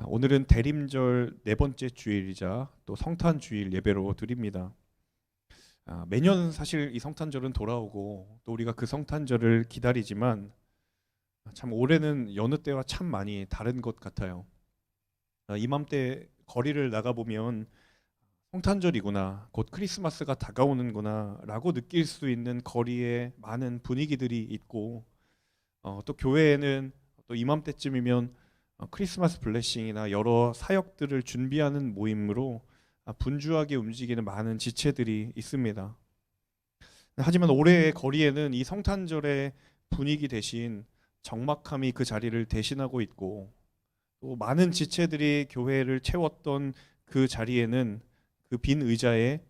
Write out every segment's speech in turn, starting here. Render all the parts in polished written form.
오늘은 대림절 네 번째 주일이자 또 성탄 주일 예배로 드립니다. 매년 사실 이 성탄절은 돌아오고 또 우리가 그 성탄절을 기다리지만 참 올해는 여느 때와 참 많이 다른 것 같아요. 이맘때 거리를 나가 보면 성탄절이구나, 곧 크리스마스가 다가오는구나라고 느낄 수 있는 거리에 많은 분위기들이 있고 또 교회에는 또 이맘때쯤이면 크리스마스 블레싱이나 여러 사역들을 준비하는 모임으로 분주하게 움직이는 많은 지체들이 있습니다. 하지만 올해의 거리에는 이 성탄절의 분위기 대신 적막함이 그 자리를 대신하고 있고, 또 많은 지체들이 교회를 채웠던 그 자리에는 그 빈 의자에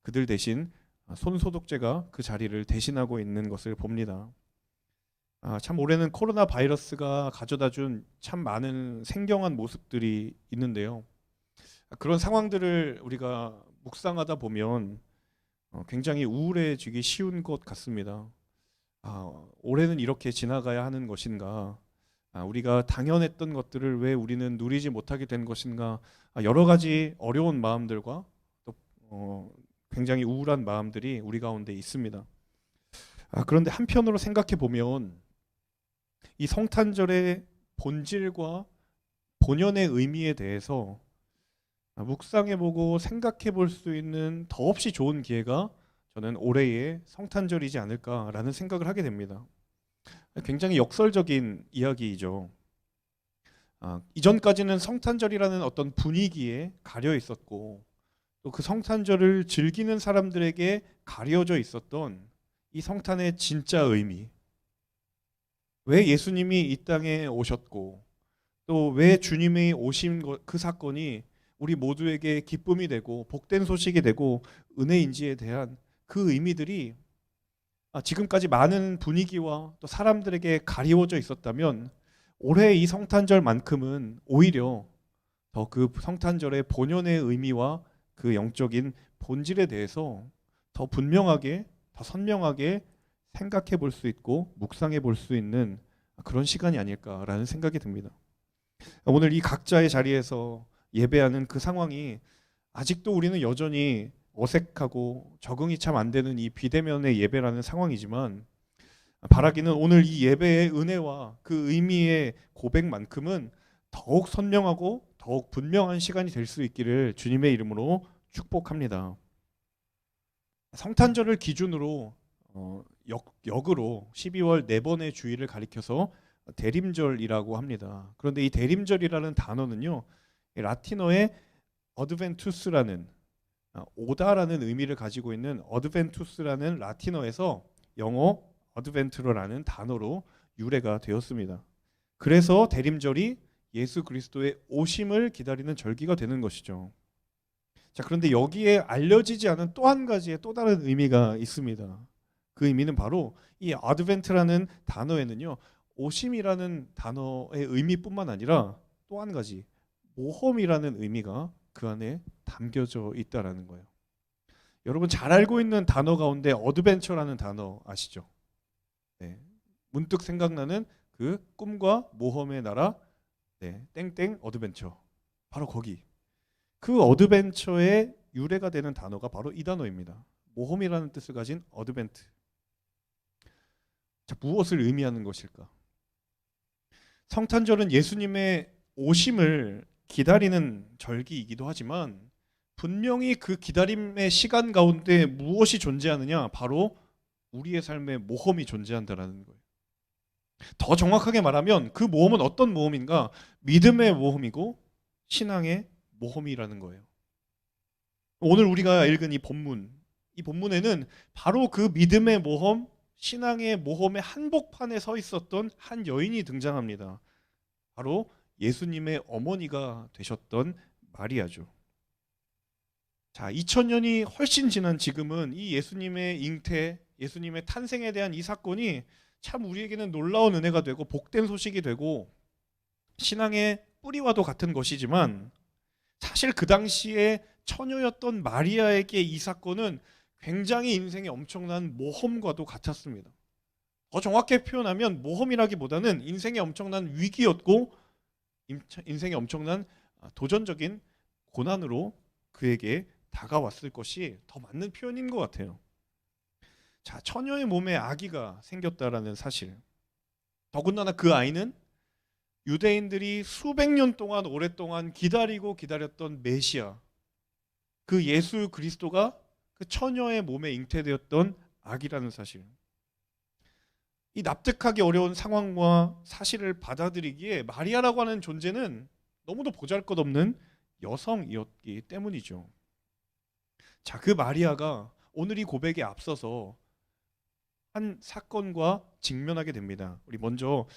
그들 대신 손소독제가 그 자리를 대신하고 있는 것을 봅니다. 참 올해는 코로나 바이러스가 가져다 준 참 많은 생경한 모습들이 있는데요. 그런 상황들을 우리가 묵상하다 보면 굉장히 우울해지기 쉬운 것 같습니다. 올해는 이렇게 지나가야 하는 것인가? 우리가 당연했던 것들을 왜 우리는 누리지 못하게 된 것인가? 여러 가지 어려운 마음들과 또 굉장히 우울한 마음들이 우리 가운데 있습니다. 그런데 한편으로 생각해 보면 이 성탄절의 본질과 본연의 의미에 대해서 묵상해보고 생각해볼 수 있는 더없이 좋은 기회가 저는 올해의 성탄절이지 않을까라는 생각을 하게 됩니다. 굉장히 역설적인 이야기이죠. 이전까지는 성탄절이라는 어떤 분위기에 가려 있었고 또 그 성탄절을 즐기는 사람들에게 가려져 있었던 이 성탄의 진짜 의미, 왜 예수님이 이 땅에 오셨고 또 왜 주님이 오신 그 사건이 우리 모두에게 기쁨이 되고 복된 소식이 되고 은혜인지에 대한 그 의미들이 지금까지 많은 분위기와 또 사람들에게 가리워져 있었다면 올해 이 성탄절만큼은 오히려 더 그 성탄절의 본연의 의미와 그 영적인 본질에 대해서 더 분명하게, 더 선명하게 생각해 볼 수 있고 묵상해 볼 수 있는 그런 시간이 아닐까라는 생각이 듭니다. 오늘 이 각자의 자리에서 예배하는 그 상황이 아직도 우리는 여전히 어색하고 적응이 참 안 되는 이 비대면의 예배라는 상황이지만, 바라기는 오늘 이 예배의 은혜와 그 의미의 고백만큼은 더욱 선명하고 더욱 분명한 시간이 될 수 있기를 주님의 이름으로 축복합니다. 성탄절을 기준으로 역으로 12월 네 번의 주일을 가리켜서 대림절이라고 합니다. 그런데 이 대림절이라는 단어는요, 라틴어의 어드벤투스라는 오다라는 의미를 가지고 있는 어드벤투스라는 라틴어에서 영어 어드벤트러라는 단어로 유래가 되었습니다. 그래서 대림절이 예수 그리스도의 오심을 기다리는 절기가 되는 것이죠. 자, 그런데 여기에 알려지지 않은 또 한 가지의 또 다른 의미가 있습니다. 그 의미는 바로 이 어드벤트라는 단어에는요, 오심이라는 단어의 의미뿐만 아니라 또 한 가지 모험이라는 의미가 그 안에 담겨져 있다라는 거예요. 여러분 잘 알고 있는 단어 가운데 어드벤처라는 단어 아시죠? 네. 문득 생각나는 그 꿈과 모험의 나라, 네, 땡땡 어드벤처. 바로 거기. 그 어드벤처의 유래가 되는 단어가 바로 이 단어입니다. 모험이라는 뜻을 가진 어드벤트. 자, 무엇을 의미하는 것일까? 성탄절은 예수님의 오심을 기다리는 절기이기도 하지만 분명히 그 기다림의 시간 가운데 무엇이 존재하느냐? 바로 우리의 삶에 모험이 존재한다라는 거예요. 더 정확하게 말하면 그 모험은 어떤 모험인가? 믿음의 모험이고 신앙의 모험이라는 거예요. 오늘 우리가 읽은 이 본문에는 바로 그 믿음의 모험, 신앙의 모험의 한복판에 서 있었던 한 여인이 등장합니다. 바로 예수님의 어머니가 되셨던 마리아죠. 자, 2000년이 훨씬 지난 지금은 이 예수님의 잉태, 예수님의 탄생에 대한 이 사건이 참 우리에게는 놀라운 은혜가 되고 복된 소식이 되고 신앙의 뿌리와도 같은 것이지만, 사실 그 당시에 처녀였던 마리아에게 이 사건은 굉장히 인생의 엄청난 모험과도 같았습니다. 더 정확히 표현하면 모험이라기보다는 인생의 엄청난 위기였고 인생의 엄청난 도전적인 고난으로 그에게 다가왔을 것이 더 맞는 표현인 것 같아요. 자, 처녀의 몸에 아기가 생겼다라는 사실. 더군다나 그 아이는 유대인들이 수백 년 동안 오랫동안 기다리고 기다렸던 메시아, 그 예수 그리스도가 그 처녀의 몸에 잉태되었던 아기라는 사실. 이 납득하기 어려운 상황과 사실을 받아들이기에 마리아라고 하는 존재는 너무도 보잘것없는 여성이었기 때문이죠. 자, 그 마리아가 오늘 이 고백에 앞서서 한 사건과 직면하게 됩니다. 우리 먼저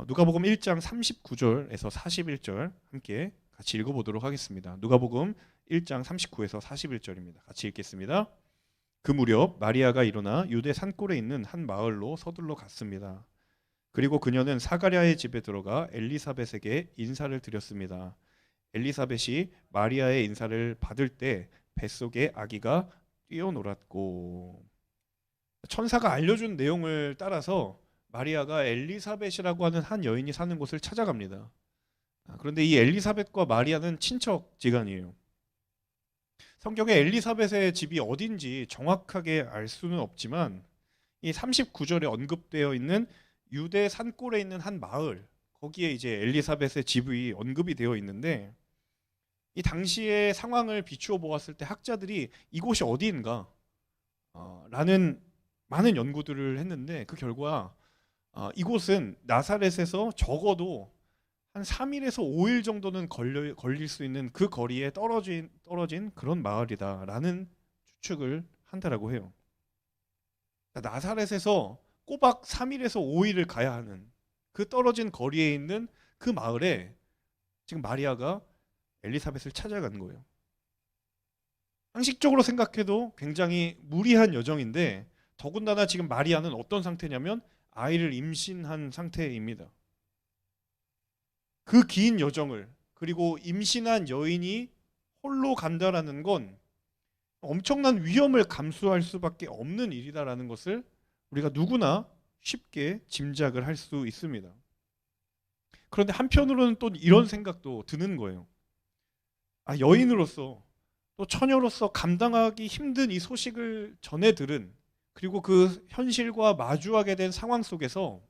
누가복음 1장 39절에서 41절 함께 같이 읽어보도록 하겠습니다. 누가복음 1장 39에서 41절입니다. 같이 읽겠습니다. 그 무렵 마리아가 일어나 유대 산골에 있는 한 마을로 서둘러 갔습니다. 그리고 그녀는 사가랴의 집에 들어가 엘리사벳에게 인사를 드렸습니다. 엘리사벳이 마리아의 인사를 받을 때 뱃속에 아기가 뛰어놀았고, 천사가 알려준 내용을 따라서 마리아가 엘리사벳이라고 하는 한 여인이 사는 곳을 찾아갑니다. 그런데 이 엘리사벳과 마리아는 친척지간이에요. 성경에 엘리사벳의 집이 어딘지 정확하게 알 수는 없지만 이 39절에 언급되어 있는 유대 산골에 있는 한 마을, 거기에 이제 엘리사벳의 집이 언급이 되어 있는데, 이 당시의 상황을 비추어 보았을 때 학자들이 이곳이 어디인가 라는 많은 연구들을 했는데, 그 결과 이곳은 나사렛에서 적어도 한 3일에서 5일 정도는 걸릴 수 있는 그 거리에 떨어진 그런 마을이다라는 추측을 한다라고 해요. 나사렛에서 꼬박 3일에서 5일을 가야 하는 그 떨어진 거리에 있는 그 마을에 지금 마리아가 엘리사벳을 찾아간 거예요. 상식적으로 생각해도 굉장히 무리한 여정인데, 더군다나 지금 마리아는 어떤 상태냐면 아이를 임신한 상태입니다. 그 긴 여정을, 그리고 임신한 여인이 홀로 간다라는 건 엄청난 위험을 감수할 수밖에 없는 일이다라는 것을 우리가 누구나 쉽게 짐작을 할 수 있습니다. 그런데 한편으로는 또 이런 생각도 드는 거예요. 여인으로서 또 처녀로서 감당하기 힘든 이 소식을 전해 들은, 그리고 그 현실과 마주하게 된 상황 속에서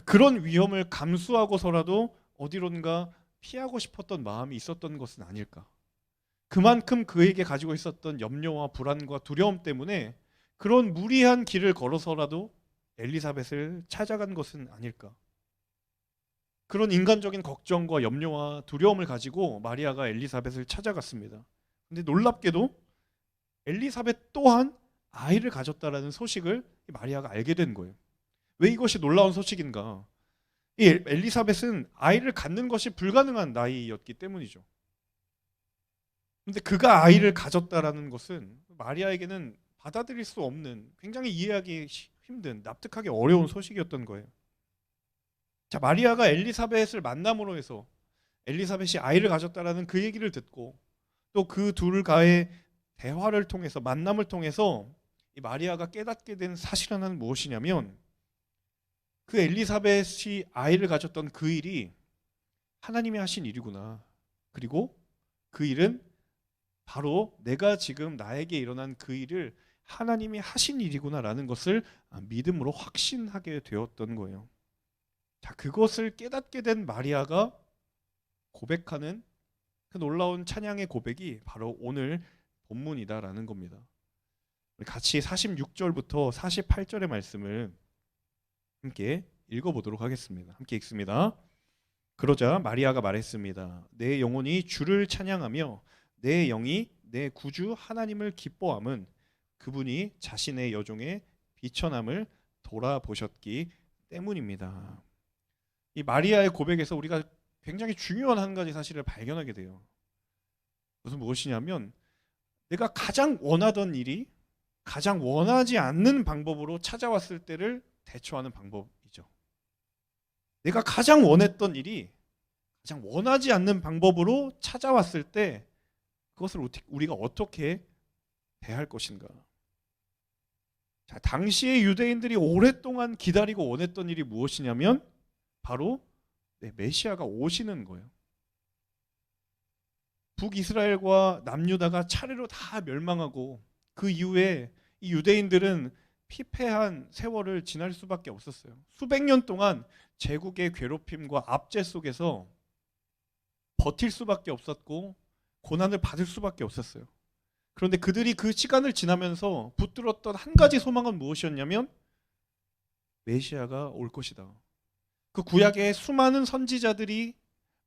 그런 위험을 감수하고서라도 어디론가 피하고 싶었던 마음이 있었던 것은 아닐까. 그만큼 그에게 가지고 있었던 염려와 불안과 두려움 때문에 그런 무리한 길을 걸어서라도 엘리사벳을 찾아간 것은 아닐까. 그런 인간적인 걱정과 염려와 두려움을 가지고 마리아가 엘리사벳을 찾아갔습니다. 근데 놀랍게도 엘리사벳 또한 아이를 가졌다라는 소식을 마리아가 알게 된 거예요. 왜 이것이 놀라운 소식인가? 이 엘리사벳은 아이를 갖는 것이 불가능한 나이였기 때문이죠. 그런데 그가 아이를 가졌다라는 것은 마리아에게는 받아들일 수 없는, 굉장히 이해하기 힘든, 납득하기 어려운 소식이었던 거예요. 자, 마리아가 엘리사벳을 만남으로 해서 엘리사벳이 아이를 가졌다라는 그 얘기를 듣고, 또 그 둘과의 대화를 통해서, 만남을 통해서 이 마리아가 깨닫게 된 사실 하나는 무엇이냐면, 그 엘리사벳이 아이를 가졌던 그 일이 하나님이 하신 일이구나. 그리고 그 일은 바로 내가 지금 나에게 일어난 그 일을 하나님이 하신 일이구나라는 것을 믿음으로 확신하게 되었던 거예요. 자, 그것을 깨닫게 된 마리아가 고백하는 그 놀라운 찬양의 고백이 바로 오늘 본문이다라는 겁니다. 우리 같이 46절부터 48절의 말씀을 함께 읽어보도록 하겠습니다. 함께 읽습니다. 그러자 마리아가 말했습니다. 내 영혼이 주를 찬양하며 내 영이 내 구주 하나님을 기뻐함은 그분이 자신의 여종의 비천함을 돌아보셨기 때문입니다. 이 마리아의 고백에서 우리가 굉장히 중요한 한 가지 사실을 발견하게 돼요. 그것은 무엇이냐면, 내가 가장 원하던 일이 가장 원하지 않는 방법으로 찾아왔을 때를 대처하는 방법이죠. 내가 가장 원했던 일이 가장 원하지 않는 방법으로 찾아왔을 때 그것을 우리가 어떻게 대할 것인가. 자, 당시의 유대인들이 오랫동안 기다리고 원했던 일이 무엇이냐면 바로 네, 메시아가 오시는 거예요. 북이스라엘과 남유다가 차례로 다 멸망하고 그 이후에 이 유대인들은 피폐한 세월을 지날 수밖에 없었어요. 수백 년 동안 제국의 괴롭힘과 압제 속에서 버틸 수밖에 없었고 고난을 받을 수밖에 없었어요. 그런데 그들이 그 시간을 지나면서 붙들었던 한 가지 소망은 무엇이었냐면 메시아가 올 것이다. 그 구약의 수많은 선지자들이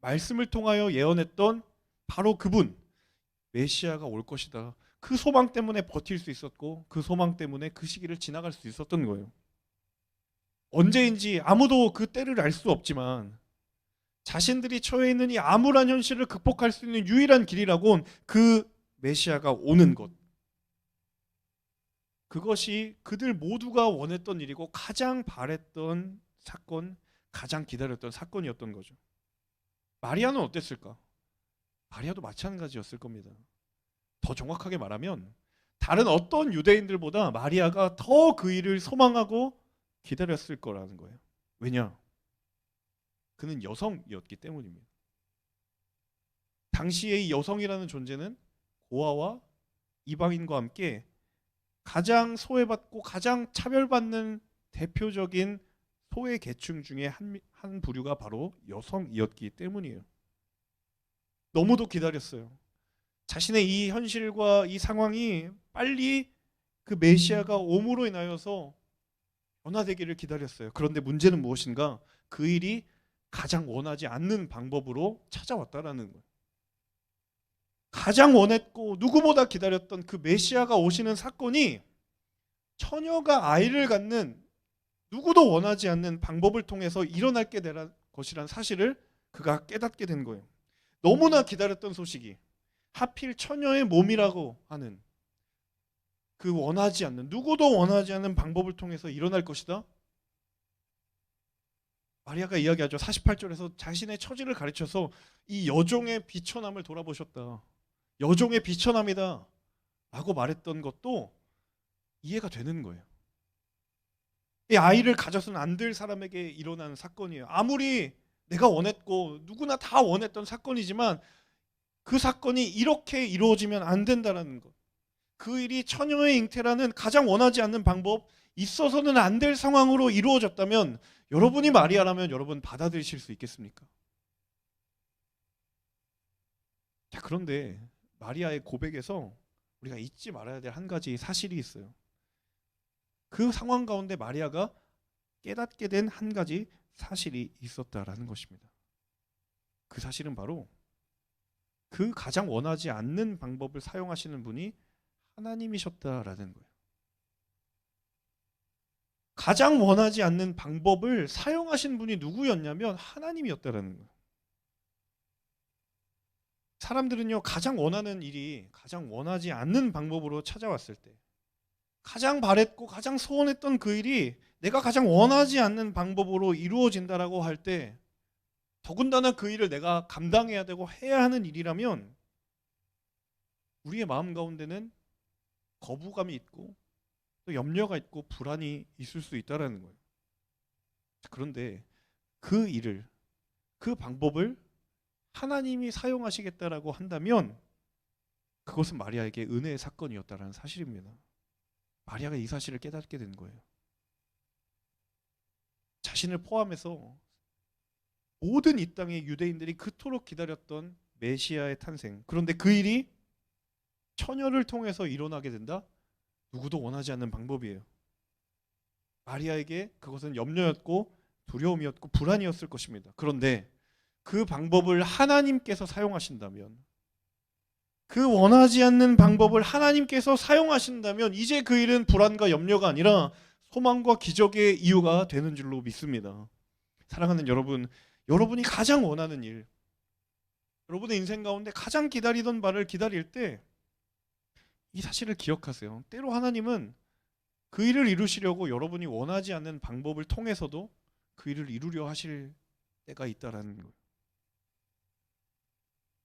말씀을 통하여 예언했던 바로 그분 메시아가 올 것이다. 그 소망 때문에 버틸 수 있었고 그 소망 때문에 그 시기를 지나갈 수 있었던 거예요. 언제인지 아무도 그 때를 알 수 없지만 자신들이 처해 있는 이 암울한 현실을 극복할 수 있는 유일한 길이라곤 그 메시아가 오는 것. 그것이 그들 모두가 원했던 일이고 가장 바랬던 사건, 가장 기다렸던 사건이었던 거죠. 마리아는 어땠을까? 마리아도 마찬가지였을 겁니다. 더 정확하게 말하면 다른 어떤 유대인들보다 마리아가 더 그 일을 소망하고 기다렸을 거라는 거예요. 왜냐? 그는 여성이었기 때문입니다. 당시의 이 여성이라는 존재는 고아와 이방인과 함께 가장 소외받고 가장 차별받는 대표적인 소외 계층 중에 한 부류가 바로 여성이었기 때문이에요. 너무도 기다렸어요. 자신의 이 현실과 이 상황이 빨리 그 메시아가 옴으로 인하여서 변화되기를 기다렸어요. 그런데 문제는 무엇인가? 그 일이 가장 원하지 않는 방법으로 찾아왔다라는 거예요. 가장 원했고 누구보다 기다렸던 그 메시아가 오시는 사건이 처녀가 아이를 갖는 누구도 원하지 않는 방법을 통해서 일어날 것이라는 사실을 그가 깨닫게 된 거예요. 너무나 기다렸던 소식이 하필 처녀의 몸이라고 하는 그 원하지 않는 누구도 원하지 않는 방법을 통해서 일어날 것이다. 마리아가 이야기하죠. 48절에서 자신의 처지를 가르쳐서 이 여종의 비천함을 돌아보셨다. 여종의 비천함이다 라고 말했던 것도 이해가 되는 거예요. 이 아이를 가져서는 안 될 사람에게 일어난 사건이에요. 아무리 내가 원했고 누구나 다 원했던 사건이지만 그 사건이 이렇게 이루어지면 안 된다는 것. 그 일이 처녀의 잉태라는 가장 원하지 않는 방법, 있어서는 안 될 상황으로 이루어졌다면 여러분이 마리아라면 여러분 받아들이실 수 있겠습니까? 자, 그런데 마리아의 고백에서 우리가 잊지 말아야 될 한 가지 사실이 있어요. 그 상황 가운데 마리아가 깨닫게 된 한 가지 사실이 있었다라는 것입니다. 그 사실은 바로 그 가장 원하지 않는 방법을 사용하시는 분이 하나님이셨다라는 거예요. 가장 원하지 않는 방법을 사용하신 분이 누구였냐면 하나님이었다라는 거예요. 사람들은요, 가장 원하는 일이 가장 원하지 않는 방법으로 찾아왔을 때, 가장 바랬고 가장 소원했던 그 일이 내가 가장 원하지 않는 방법으로 이루어진다라고 할 때, 더군다나 그 일을 내가 감당해야 되고 해야 하는 일이라면 우리의 마음 가운데는 거부감이 있고 또 염려가 있고 불안이 있을 수 있다라는 거예요. 그런데 그 일을, 그 방법을 하나님이 사용하시겠다라고 한다면 그것은 마리아에게 은혜의 사건이었다라는 사실입니다. 마리아가 이 사실을 깨닫게 된 거예요. 자신을 포함해서 모든 이 땅의 유대인들이 그토록 기다렸던 메시아의 탄생, 그런데 그 일이 처녀를 통해서 일어나게 된다? 누구도 원하지 않는 방법이에요. 마리아에게 그것은 염려였고 두려움이었고 불안이었을 것입니다. 그런데 그 방법을 하나님께서 사용하신다면, 그 원하지 않는 방법을 하나님께서 사용하신다면 이제 그 일은 불안과 염려가 아니라 소망과 기적의 이유가 되는 줄로 믿습니다. 사랑하는 여러분, 여러분이 가장 원하는 일, 여러분의 인생 가운데 가장 기다리던 바를 기다릴 때 이 사실을 기억하세요. 때로 하나님은 그 일을 이루시려고 여러분이 원하지 않는 방법을 통해서도 그 일을 이루려 하실 때가 있다라는 거예요.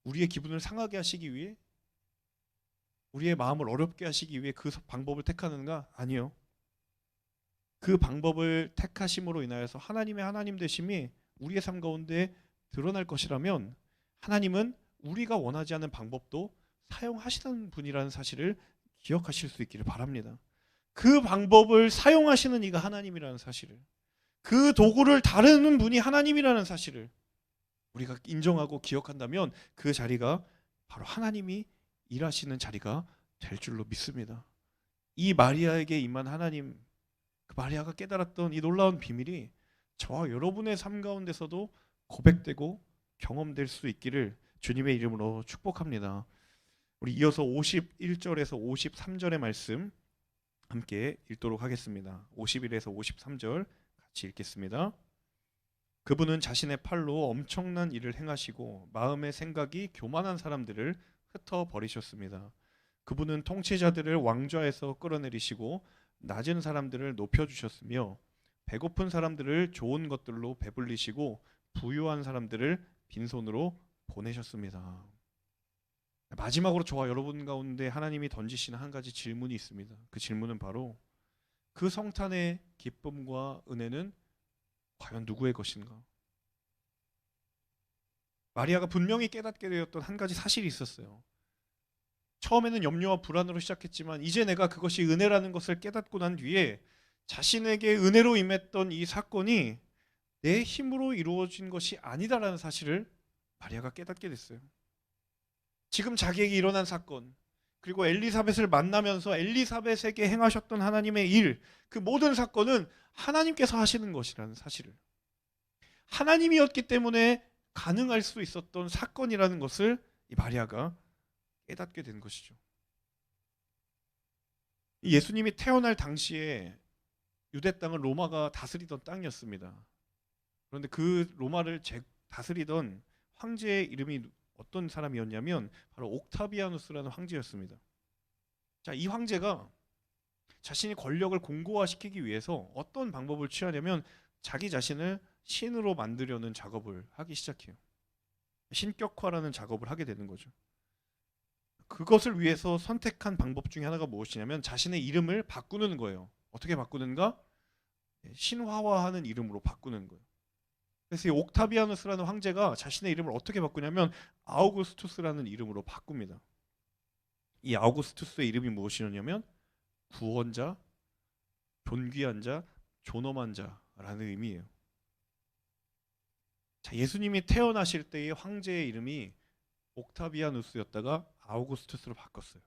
우리의 기분을 상하게 하시기 위해, 우리의 마음을 어렵게 하시기 위해 그 방법을 택하는가? 아니요. 그 방법을 택하심으로 인하여서 하나님의 하나님 되심이 우리의 삶 가운데 드러날 것이라면 하나님은 우리가 원하지 않는 방법도 사용하시는 분이라는 사실을 기억하실 수 있기를 바랍니다. 그 방법을 사용하시는 이가 하나님이라는 사실을, 그 도구를 다루는 분이 하나님이라는 사실을 우리가 인정하고 기억한다면 그 자리가 바로 하나님이 일하시는 자리가 될 줄로 믿습니다. 이 마리아에게 임한 하나님, 그 마리아가 깨달았던 이 놀라운 비밀이 저와 여러분의 삶 가운데서도 고백되고 경험될 수 있기를 주님의 이름으로 축복합니다. 우리 이어서 51절에서 53절의 말씀 함께 읽도록 하겠습니다. 51에서 53절 같이 읽겠습니다. 그분은 자신의 팔로 엄청난 일을 행하시고 마음의 생각이 교만한 사람들을 흩어버리셨습니다. 그분은 통치자들을 왕좌에서 끌어내리시고 낮은 사람들을 높여주셨으며 배고픈 사람들을 좋은 것들로 배불리시고 부유한 사람들을 빈손으로 보내셨습니다. 마지막으로 저와 여러분 가운데 하나님이 던지시는 한 가지 질문이 있습니다. 그 질문은 바로 그 성탄의 기쁨과 은혜는 과연 누구의 것인가? 마리아가 분명히 깨닫게 되었던 한 가지 사실이 있었어요. 처음에는 염려와 불안으로 시작했지만 이제 내가 그것이 은혜라는 것을 깨닫고 난 뒤에 자신에게 은혜로 임했던 이 사건이 내 힘으로 이루어진 것이 아니다라는 사실을 마리아가 깨닫게 됐어요. 지금 자기에게 일어난 사건, 그리고 엘리사벳을 만나면서 엘리사벳에게 행하셨던 하나님의 일, 그 모든 사건은 하나님께서 하시는 것이라는 사실을, 하나님이었기 때문에 가능할 수 있었던 사건이라는 것을 이 마리아가 깨닫게 된 것이죠. 예수님이 태어날 당시에 유대 땅은 로마가 다스리던 땅이었습니다. 그런데 그 로마를 다스리던 황제의 이름이 어떤 사람이었냐면 바로 옥타비아누스라는 황제였습니다. 자, 이 황제가 자신이 권력을 공고화시키기 위해서 어떤 방법을 취하냐면 자기 자신을 신으로 만들려는 작업을 하기 시작해요. 신격화라는 작업을 하게 되는 거죠. 그것을 위해서 선택한 방법 중에 하나가 무엇이냐면 자신의 이름을 바꾸는 거예요. 어떻게 바꾸는가? 신화화하는 이름으로 바꾸는 거예요. 그래서 이 옥타비아누스라는 황제가 자신의 이름을 어떻게 바꾸냐면 아우구스투스라는 이름으로 바꿉니다. 이 아우구스투스의 이름이 무엇이냐면 구원자, 존귀한 자, 존엄한 자라는 의미예요. 자, 예수님이 태어나실 때의 황제의 이름이 옥타비아누스였다가 아우구스투스로 바꿨어요.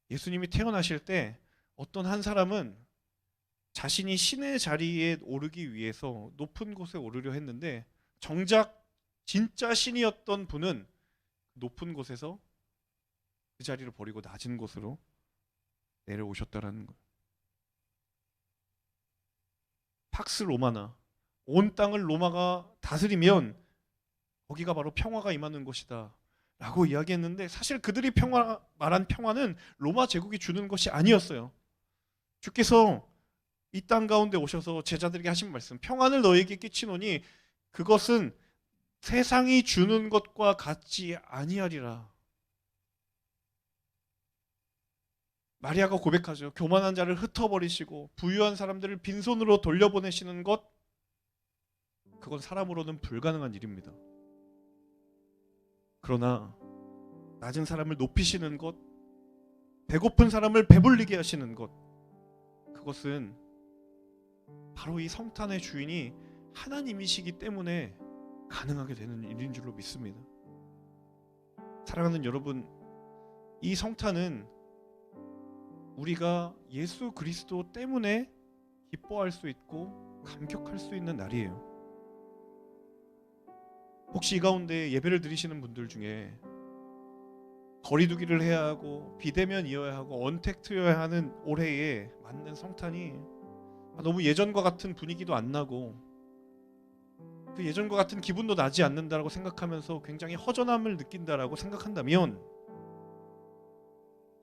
예수님이 태어나실 때 어떤 한 사람은 자신이 신의 자리에 오르기 위해서 높은 곳에 오르려 했는데 정작 진짜 신이었던 분은 높은 곳에서 그 자리를 버리고 낮은 곳으로 내려오셨다라는 거예요. 팍스 로마나, 온 땅을 로마가 다스리면 거기가 바로 평화가 임하는 곳이다 라고 이야기했는데 사실 그들이 말한 평화는 로마 제국이 주는 것이 아니었어요. 주께서 이 땅 가운데 오셔서 제자들에게 하신 말씀, 평안을 너에게 끼치노니 그것은 세상이 주는 것과 같지 아니하리라. 마리아가 고백하죠. 교만한 자를 흩어버리시고 부유한 사람들을 빈손으로 돌려보내시는 것, 그건 사람으로는 불가능한 일입니다. 그러나 낮은 사람을 높이시는 것, 배고픈 사람을 배불리게 하시는 것, 그것은 바로 이 성탄의 주인이 하나님이시기 때문에 가능하게 되는 일인 줄로 믿습니다. 사랑하는 여러분, 이 성탄은 우리가 예수 그리스도 때문에 기뻐할 수 있고 감격할 수 있는 날이에요. 혹시 이 가운데 예배를 드리시는 분들 중에 거리두기를 해야 하고 비대면이어야 하고 언택트여야 하는 올해에 맞는 성탄이 너무 예전과 같은 분위기도 안 나고 그 예전과 같은 기분도 나지 않는다라고 생각하면서 굉장히 허전함을 느낀다라고 생각한다면,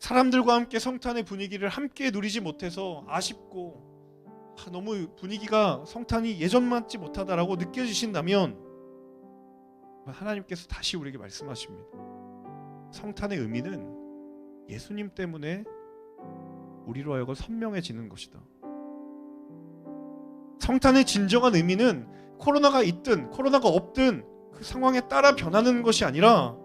사람들과 함께 성탄의 분위기를 함께 누리지 못해서 아쉽고 너무 분위기가 성탄이 예전 맞지 못하다라고 느껴지신다면 하나님께서 다시 우리에게 말씀하십니다. 성탄의 의미는 예수님 때문에 우리로 하여금 선명해지는 것이다. 성탄의 진정한 의미는 코로나가 있든 코로나가 없든 그 상황에 따라 변하는 것이 아니라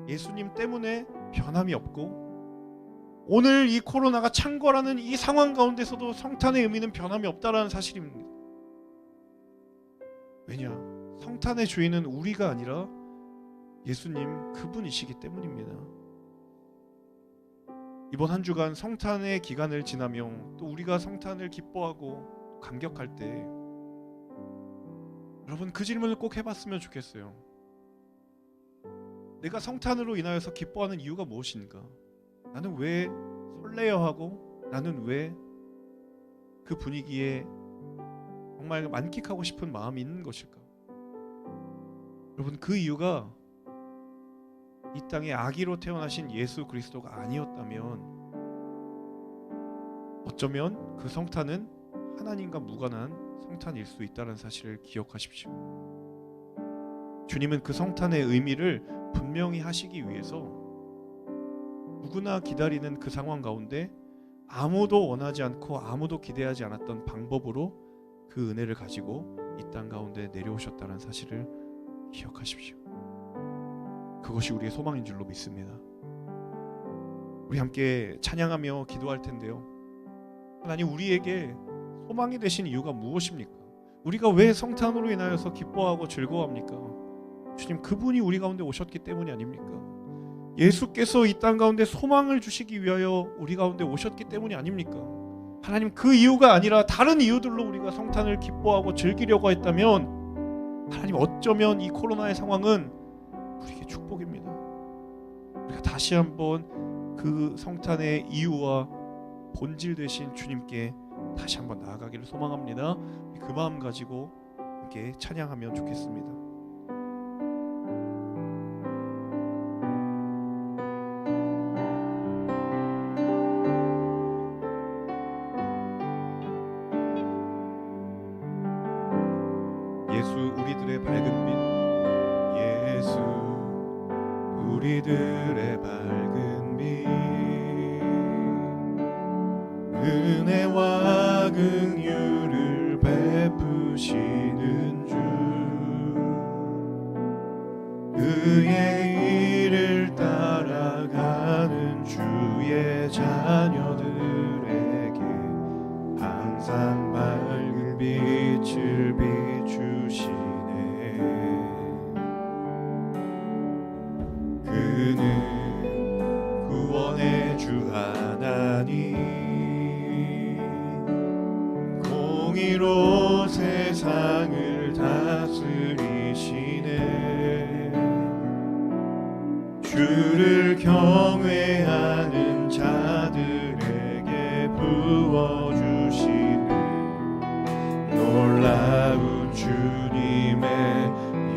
예수님 때문에 변함이 없고 오늘 이 코로나가 창궐하는 이 상황 가운데서도 성탄의 의미는 변함이 없다라는 사실입니다. 왜냐? 성탄의 주인은 우리가 아니라 예수님 그분이시기 때문입니다. 이번 한 주간 성탄의 기간을 지나며 또 우리가 성탄을 기뻐하고 감격할 때 여러분 그 질문을 꼭 해봤으면 좋겠어요. 내가 성탄으로 인하여서 기뻐하는 이유가 무엇인가? 나는 왜 설레어 하고 나는 왜 그 분위기에 정말 만끽하고 싶은 마음이 있는 것일까? 여러분 그 이유가 이 땅에 아기로 태어나신 예수 그리스도가 아니었다면 어쩌면 그 성탄은 하나님과 무관한 성탄일 수 있다는 사실을 기억하십시오. 주님은 그 성탄의 의미를 분명히 하시기 위해서 누구나 기다리는 그 상황 가운데 아무도 원하지 않고 아무도 기대하지 않았던 방법으로 그 은혜를 가지고 이 땅 가운데 내려오셨다는 사실을 기억하십시오. 그것이 우리의 소망인 줄로 믿습니다. 우리 함께 찬양하며 기도할 텐데요. 하나님, 우리에게 소망이 되신 이유가 무엇입니까? 우리가 왜 성탄으로 인하여서 기뻐하고 즐거워합니까? 주님, 그분이 우리 가운데 오셨기 때문이 아닙니까? 예수께서 이 땅 가운데 소망을 주시기 위하여 우리 가운데 오셨기 때문이 아닙니까? 하나님, 그 이유가 아니라 다른 이유들로 우리가 성탄을 기뻐하고 즐기려고 했다면 하나님, 어쩌면 이 코로나의 상황은 우리에게 축복입니다. 우리가 다시 한번 그 성탄의 이유와 본질 되신 주님께 다시 한번 나아가기를 소망합니다. 그 마음 가지고 함께 찬양하면 좋겠습니다. 예수 우리들의 밝은 빛, 예수 우리들의 밝은 빛, 은혜와 긍휼을 베푸시는 주, 그의 길을 따라가는 주의 자녀들에게 항상 밝은 빛을 비추시네. 그는 구원의 주 하나님, 공의로 세상을 다스리시네. 주를 경외하는 자들에게 부어주시네. 놀라운 주님의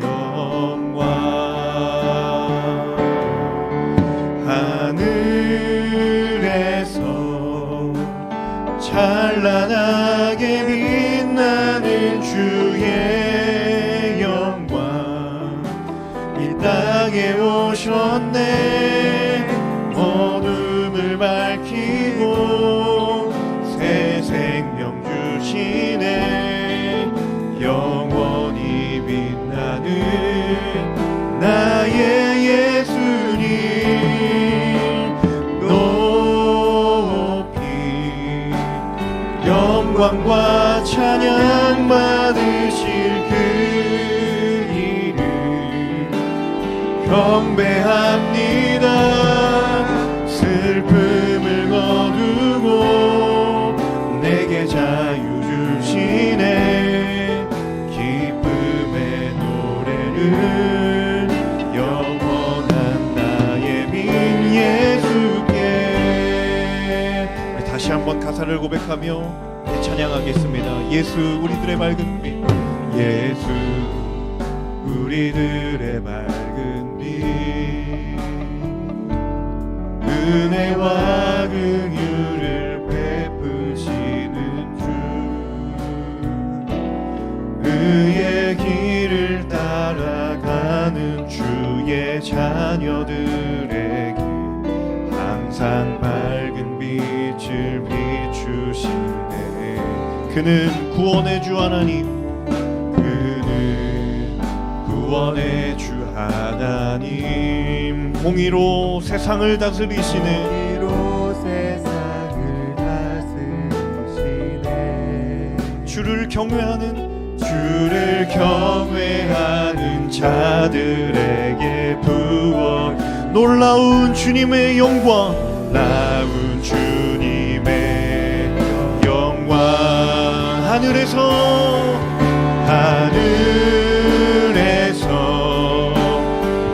영광, 하늘에서 찬란하게 빛나는 주의 영광, 이 땅에 오셨네. 어둠을 밝히고 새 생명 주시네. 영원히 빛나는 나의 예수님, 높이 영광과 찬양 받으실 그 이름 경배합니다. 슬픔을 거두고 내게 자유 주시네. 기쁨의 노래를 영원한 나의 빈 예수께. 우리 다시 한번 가사를 고백하며 찬양하겠습니다. 예수 우리들의 밝은 빛, 예수 우리들의 밝은 빛, 은혜와 긍휼을 베푸시는 주, 그의 길을 따라가는 주의 자녀들에게 항상 밝은 빛을 비추시네. 그는 구원의 주 하나님, 그는 구원의 주 하나님. 공의로 세상을 다스리시네, 주를 경외하는 자들에게 부어 놀라운 주님의 영광, 놀라운 주님의 영광. 하늘에서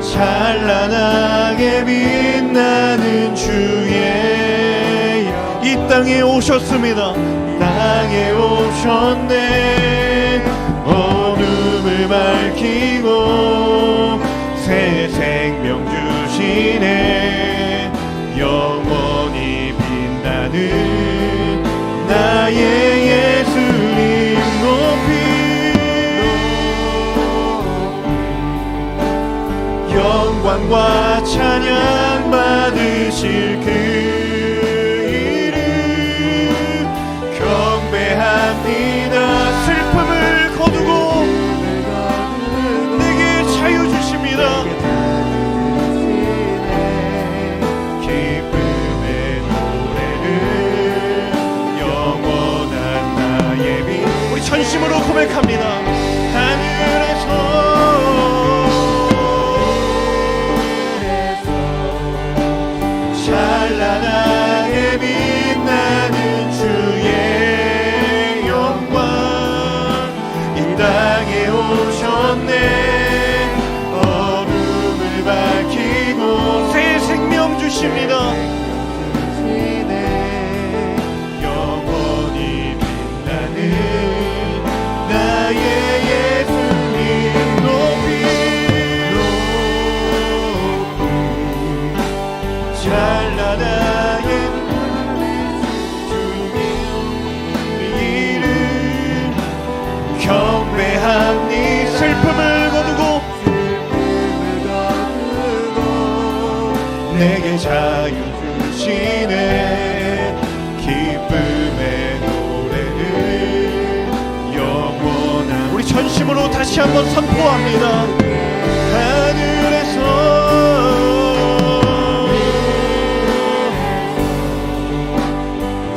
찬란하게 빛나는 주의 이 땅에 오셨습니다. 땅에 오셨네. 어둠을 밝히고 새 생명 주시네. 영원히 빛나는 나의 예수님 높이 영광과 찬양 받으실 그 슬픔을 거두고 내게 자유 주십니다. 기쁨의 노래를 영원한 나의 빛. 우리 전심으로 고백합니다. 하늘에서 찬란하게 빛나는 주의 땅에 오셨네. 어둠을 밝히고 새 생명 주십니다. 영원히 빛나는 나의 예수님 높이 찬란하게 경배하니 슬픔을 거두고 내게 자유 주시네. 기쁨의 노래를 영원한 우리 전심으로 다시 한번 선포합니다. 하늘에서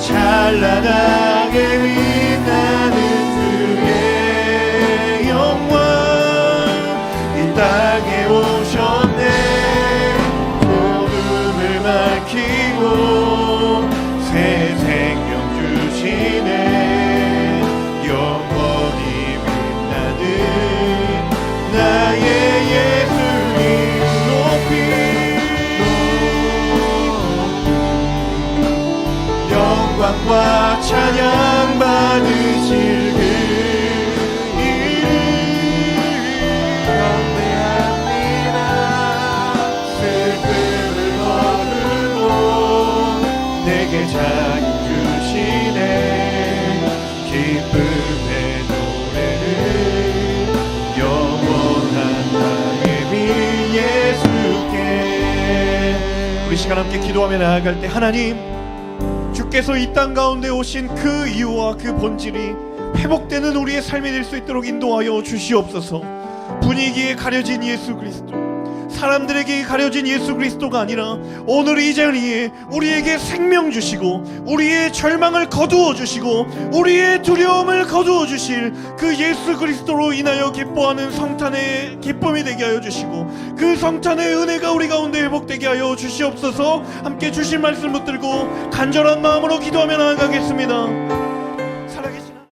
찬란하게 빛나는 땅에 오셨네. 어둠을 밝히고 새 생명 주시네. 영원히 빛나는 나의 예수님 높이 영광과 찬양 받으실 그 자유 주시네. 기쁨의 노래를 영원한 나의 빛 예수께. 우리 시간 함께 기도하며 나아갈 때 하나님, 주께서 이 땅 가운데 오신 그 이유와 그 본질이 회복되는 우리의 삶이 될 수 있도록 인도하여 주시옵소서. 분위기에 가려진 예수 그리스도, 사람들에게 가려진 예수 그리스도가 아니라 오늘 이 자리에 우리에게 생명 주시고 우리의 절망을 거두어 주시고 우리의 두려움을 거두어 주실 그 예수 그리스도로 인하여 기뻐하는 성탄의 기쁨이 되게 하여 주시고 그 성탄의 은혜가 우리 가운데 회복되게 하여 주시옵소서. 함께 주신 말씀 붙들고 간절한 마음으로 기도하며 나아가겠습니다.